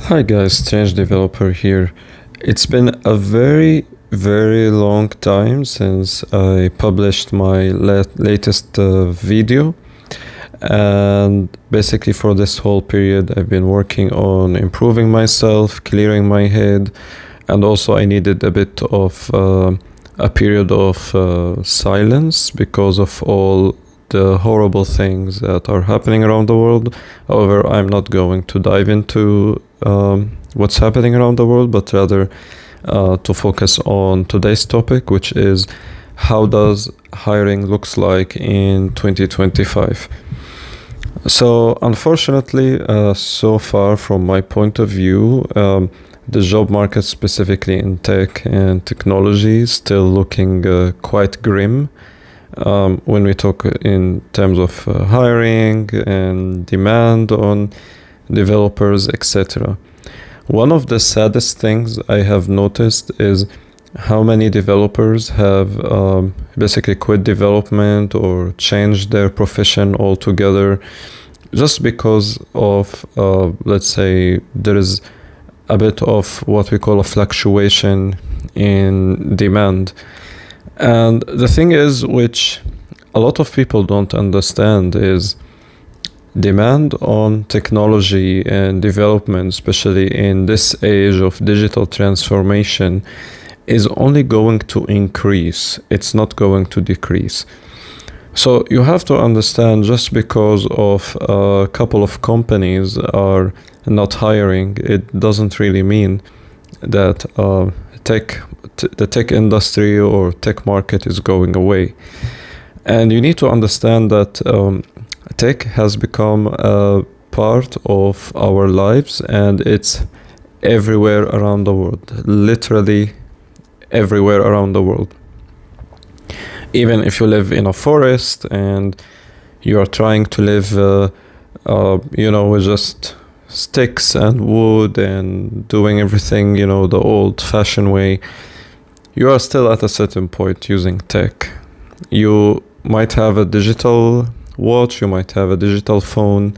Hi guys, Strange Developer here. It's been a very long time since I published my latest video, and basically for this whole period I've been working on improving myself, clearing my head, and also I needed a bit of a period of silence because of all the horrible things that are happening around the world. However, I'm not going to dive into what's happening around the world, but rather to focus on today's topic, which is how does hiring looks like in 2025. So unfortunately, so far from my point of view, the job market, specifically in tech and technology, is still looking quite grim when we talk in terms of hiring and demand on developers, etc. One of the saddest things I have noticed is how many developers have basically quit development or changed their profession altogether just because of, let's say, there is a bit of what we call a fluctuation in demand. And the thing is, which a lot of people don't understand, is demand on technology and development, especially in this age of digital transformation, is only going to increase. It's not going to decrease. So you have to understand, just because of a couple of companies are not hiring, it doesn't really mean that the tech industry or tech market is going away. And you need to understand that tech has become a part of our lives, and it's everywhere around the world, literally everywhere around the world. Even if you live in a forest and you are trying to live, with just sticks and wood and doing everything, the old-fashioned way, you are still at a certain point using tech. You might have a digital watch, you might have a digital phone,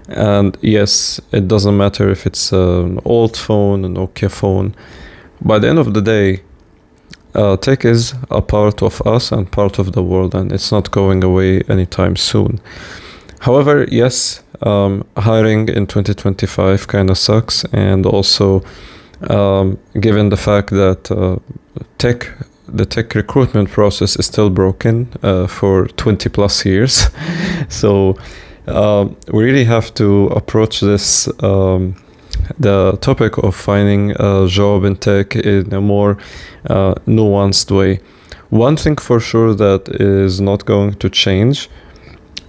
and yes, it doesn't matter if it's an old phone, a Nokia phone. By the end of the day, tech is a part of us and part of the world, and it's not going away anytime soon. However, yes, hiring in 2025 kind of sucks, and also given the fact that the tech recruitment process is still broken for 20 plus years. So we really have to approach this, the topic of finding a job in tech, in a more nuanced way. One thing for sure that is not going to change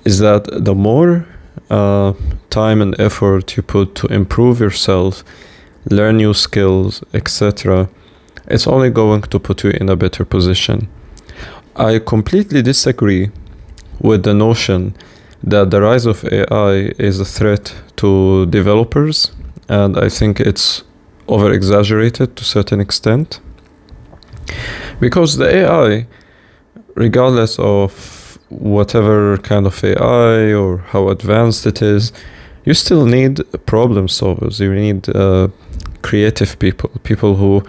is that the more time and effort you put to improve yourself, learn new skills, etc., it's only going to put you in a better position. I completely disagree with the notion that the rise of AI is a threat to developers, and I think it's over-exaggerated to a certain extent. Because the AI, regardless of whatever kind of AI or how advanced it is, you still need problem solvers. You need creative people who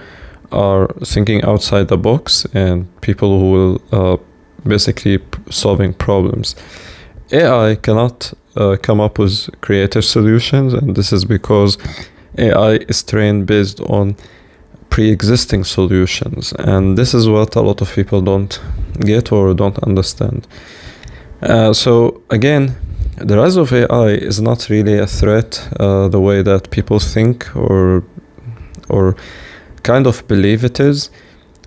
are thinking outside the box, and people who will basically solving problems. AI cannot come up with creative solutions, and this is because AI is trained based on pre-existing solutions, and this is what a lot of people don't get or don't understand. So again, the rise of AI is not really a threat the way that people think or kind of believe it is.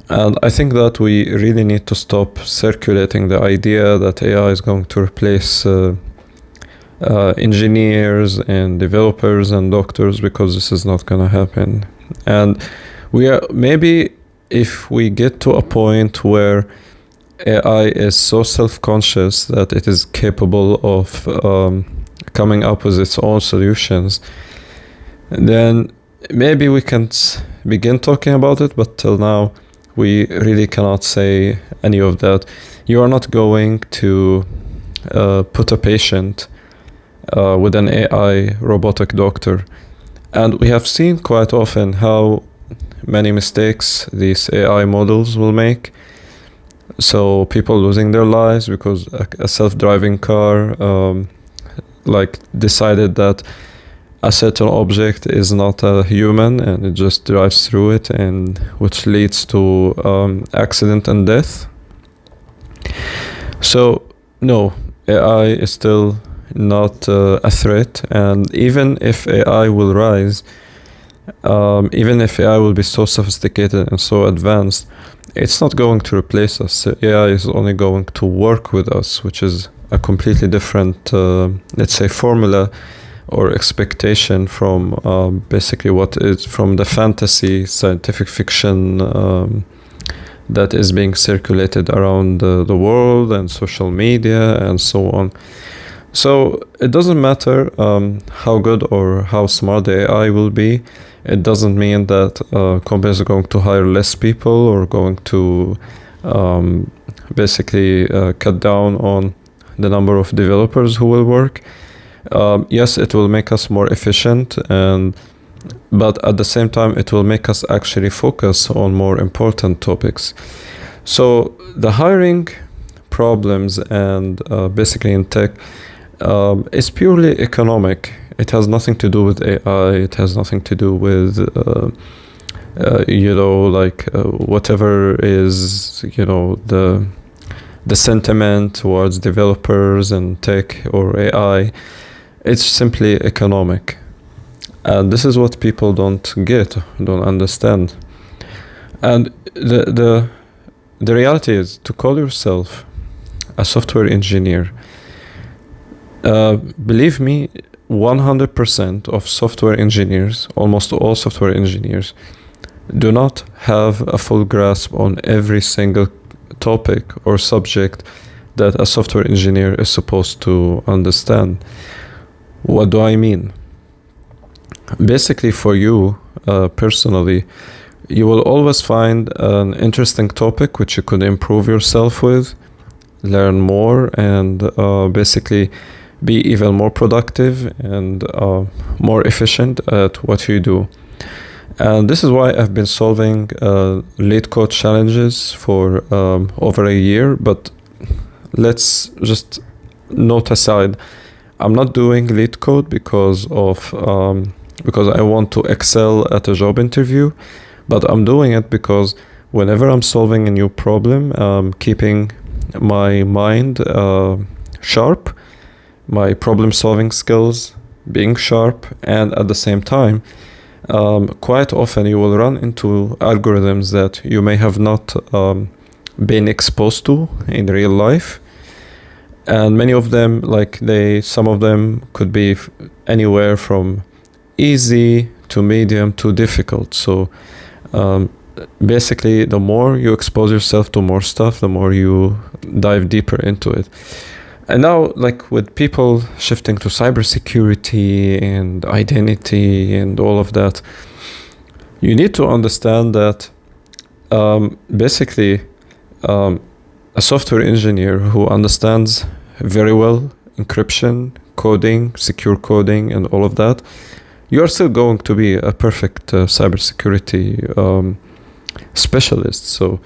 And I think that we really need to stop circulating the idea that AI is going to replace engineers and developers and doctors, because this is not going to happen. And maybe if we get to a point where AI is so self-conscious that it is capable of coming up with its own solutions, then maybe we can begin talking about it. But till now, we really cannot say any of that. You are not going to put a patient with an AI robotic doctor And we have seen quite often how many mistakes these AI models will make. So people losing their lives because a self-driving car like decided that a certain object is not a human and it just drives through it, and which leads to accident and death. So no, AI is still not a threat, and even if AI will rise, even if AI will be so sophisticated and so advanced, it's not going to replace us. AI is only going to work with us, which is a completely different, let's say, formula or expectation from basically what is from the fantasy scientific fiction that is being circulated around the world and social media and so on. So it doesn't matter how good or how smart the AI will be. It doesn't mean that companies are going to hire less people or going to basically cut down on the number of developers who will work. Yes, it will make us more efficient, but at the same time, it will make us actually focus on more important topics. So the hiring problems and basically in tech is purely economic. It has nothing to do with AI. It has nothing to do with whatever is the sentiment towards developers and tech or AI. It's simply economic. And this is what people don't understand. And the reality is, to call yourself a software engineer, believe me, 100% of software engineers, almost all software engineers, do not have a full grasp on every single topic or subject that a software engineer is supposed to understand. What do I mean? Basically, for you personally, you will always find an interesting topic which you could improve yourself with, learn more, and basically be even more productive and more efficient at what you do. And this is why I've been solving lead code challenges for over a year. But let's just note aside, I'm not doing lead code because I want to excel at a job interview, but I'm doing it because whenever I'm solving a new problem, I'm keeping my mind sharp, my problem-solving skills being sharp, and at the same time, quite often you will run into algorithms that you may have not been exposed to in real life. And many of them, some of them could be anywhere from easy to medium to difficult. So basically, the more you expose yourself to more stuff, the more you dive deeper into it. And now, with people shifting to cybersecurity and identity and all of that, you need to understand that basically a software engineer who understands very well encryption, coding, secure coding, and all of that, you are still going to be a perfect cybersecurity specialist. So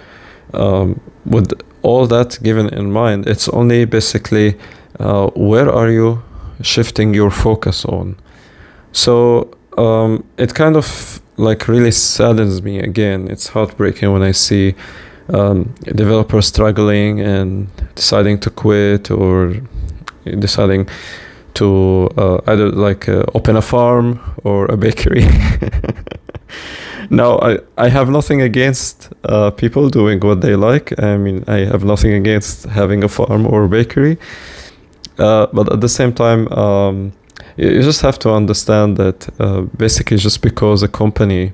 with all that given in mind, it's only basically where are you shifting your focus on. So it kind of really saddens me. Again, it's heartbreaking when I see developers struggling and deciding to quit or deciding to either open a farm or a bakery. Now, I have nothing against people doing what they like. I mean, I have nothing against having a farm or a bakery. But at the same time, you just have to understand that basically just because a company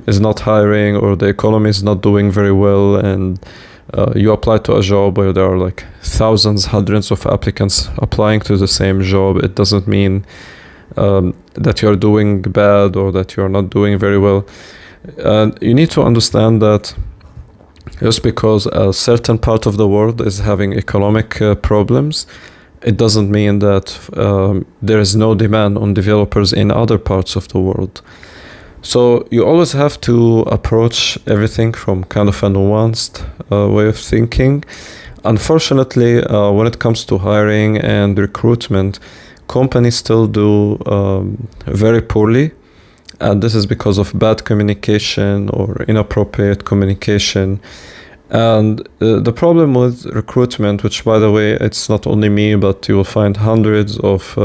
is not hiring or the economy is not doing very well, and you apply to a job where there are thousands, hundreds of applicants applying to the same job, it doesn't mean that you're doing bad or that you're not doing very well. And you need to understand that just because a certain part of the world is having economic problems it doesn't mean that there is no demand on developers in other parts of the world. So you always have to approach everything from kind of a nuanced way of thinking. Unfortunately, when it comes to hiring and recruitment, companies still do very poorly. And this is because of bad communication or inappropriate communication. And the problem with recruitment, which by the way, it's not only me, but you will find hundreds of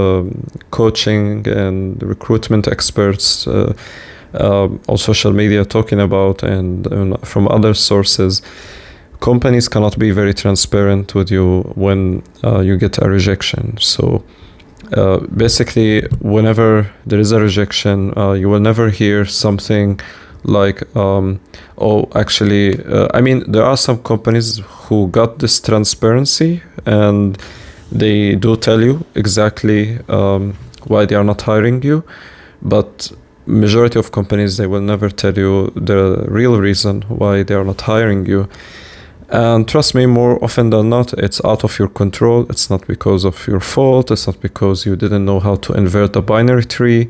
coaching and recruitment experts on social media talking about, and from other sources, companies cannot be very transparent with you when you get a rejection. So basically, whenever there is a rejection, you will never hear something like, oh, actually, I mean, there are some companies who got this transparency and they do tell you exactly why they are not hiring you, but majority of companies, they will never tell you the real reason why they are not hiring you. And trust me, more often than not, it's out of your control. It's not because of your fault. It's not because you didn't know how to invert a binary tree.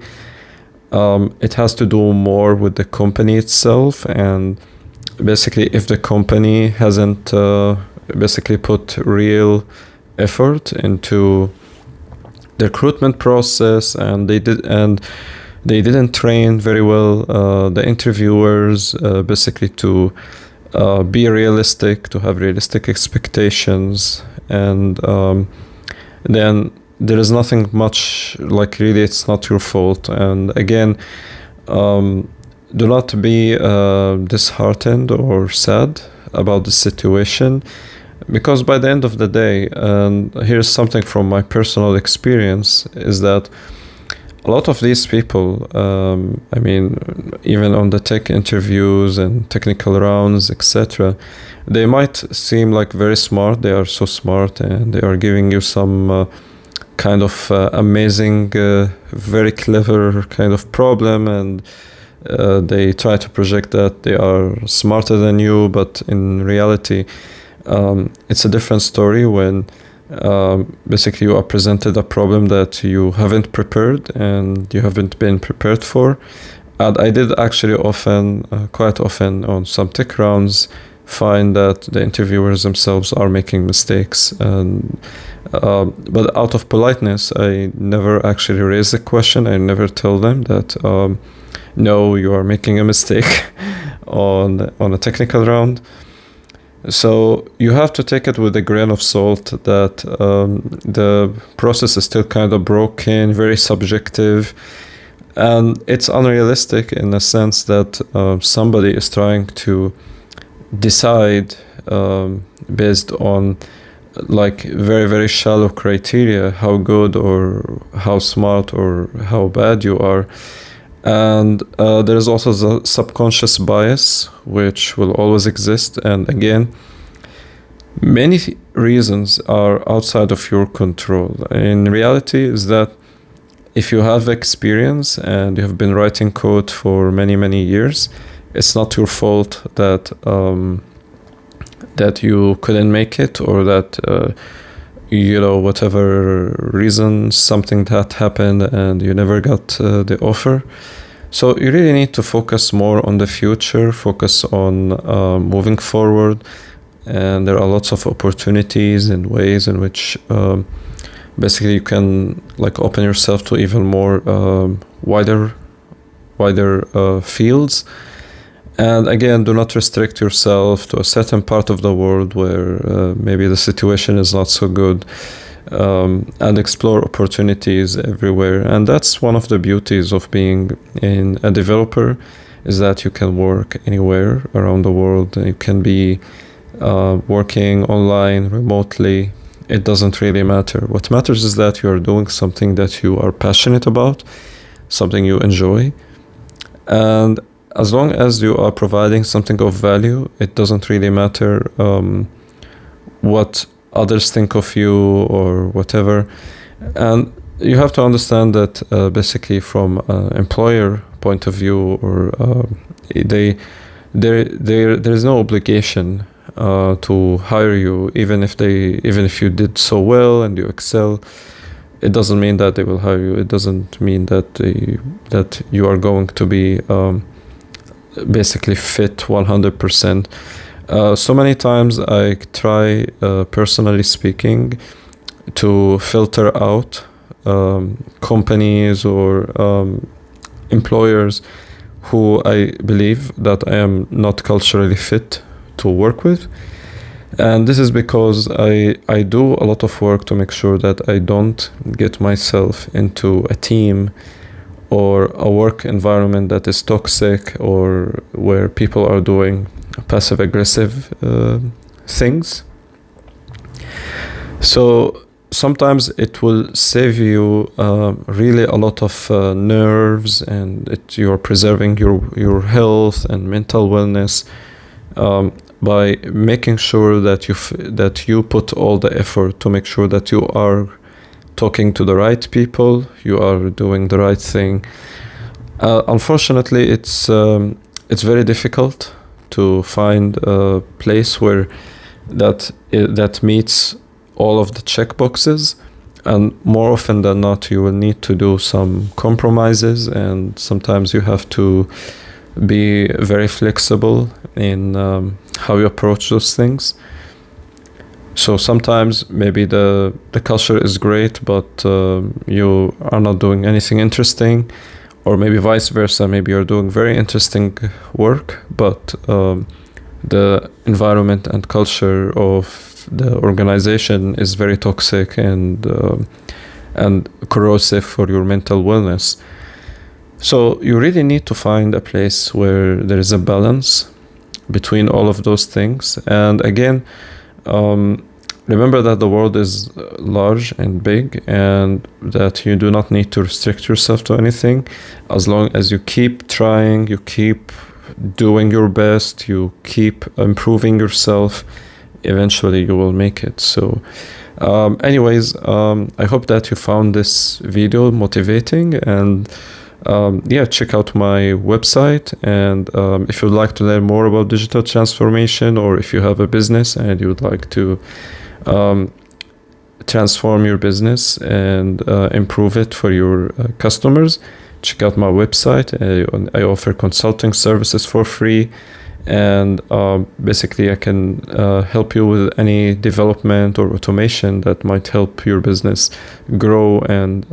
It has to do more with the company itself. And basically, if the company hasn't basically put real effort into the recruitment process, and they didn't train very well the interviewers basically to be realistic, to have realistic expectations, and then there is nothing much, like, really it's not your fault. And again, do not be disheartened or sad about the situation, because by the end of the day, and here's something from my personal experience, is that a lot of these people, I mean, even on the tech interviews and technical rounds, etc., they might seem like very smart. They are so smart, and they are giving you some kind of amazing, very clever kind of problem, and they try to project that they are smarter than you, but in reality, it's a different story when basically you are presented a problem that you haven't prepared and you haven't been prepared for. And I did actually quite often on some tech rounds, find that the interviewers themselves are making mistakes. And but out of politeness, I never actually raise the question. I never tell them that no, you are making a mistake on a technical round. So you have to take it with a grain of salt that the process is still kind of broken, very subjective, and it's unrealistic in the sense that somebody is trying to decide based on like very, very shallow criteria how good or how smart or how bad you are. And there is also the subconscious bias, which will always exist. And again, many reasons are outside of your control. In reality, is that if you have experience and you have been writing code for many, many years, it's not your fault that that you couldn't make it, or that whatever reason, something that happened and you never got the offer. So you really need to focus more on the future, focus on moving forward. And there are lots of opportunities and ways in which basically you can like open yourself to even more wider fields. And again, do not restrict yourself to a certain part of the world where maybe the situation is not so good, and explore opportunities everywhere. And that's one of the beauties of being a developer, is that you can work anywhere around the world. You can be working online, remotely. It doesn't really matter. What matters is that you are doing something that you are passionate about, something you enjoy. And as long as you are providing something of value, it doesn't really matter what others think of you or whatever. And you have to understand that basically from an employer point of view, or there is no obligation to hire you, even if you did so well and you excel. It doesn't mean that they will hire you. It doesn't mean that you are going to be basically fit 100%. So many times I try, personally speaking, to filter out companies or employers who I believe that I am not culturally fit to work with. And this is because I do a lot of work to make sure that I don't get myself into a team or a work environment that is toxic or where people are doing passive aggressive things. So sometimes it will save you really a lot of nerves, and you're preserving your health and mental wellness by making sure that you put all the effort to make sure that you are talking to the right people, you are doing the right thing. Unfortunately, it's very difficult to find a place where that meets all of the checkboxes, and more often than not, you will need to do some compromises, and sometimes you have to be very flexible in how you approach those things. So sometimes maybe the culture is great, but you are not doing anything interesting, or maybe vice versa. Maybe you're doing very interesting work, but the environment and culture of the organization is very toxic and corrosive for your mental wellness. So you really need to find a place where there is a balance between all of those things. And again, remember that the world is large and big, and that you do not need to restrict yourself to anything. As long as you keep trying, you keep doing your best, you keep improving yourself, eventually you will make it. So anyways, I hope that you found this video motivating, and check out my website. And if you'd like to learn more about digital transformation, or if you have a business and you would like to transform your business and improve it for your customers, check out my website. I offer consulting services for free, and basically I can help you with any development or automation that might help your business grow and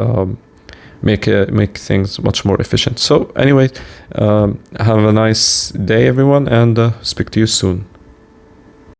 make things much more efficient. So anyway, have a nice day, everyone, and speak to you soon.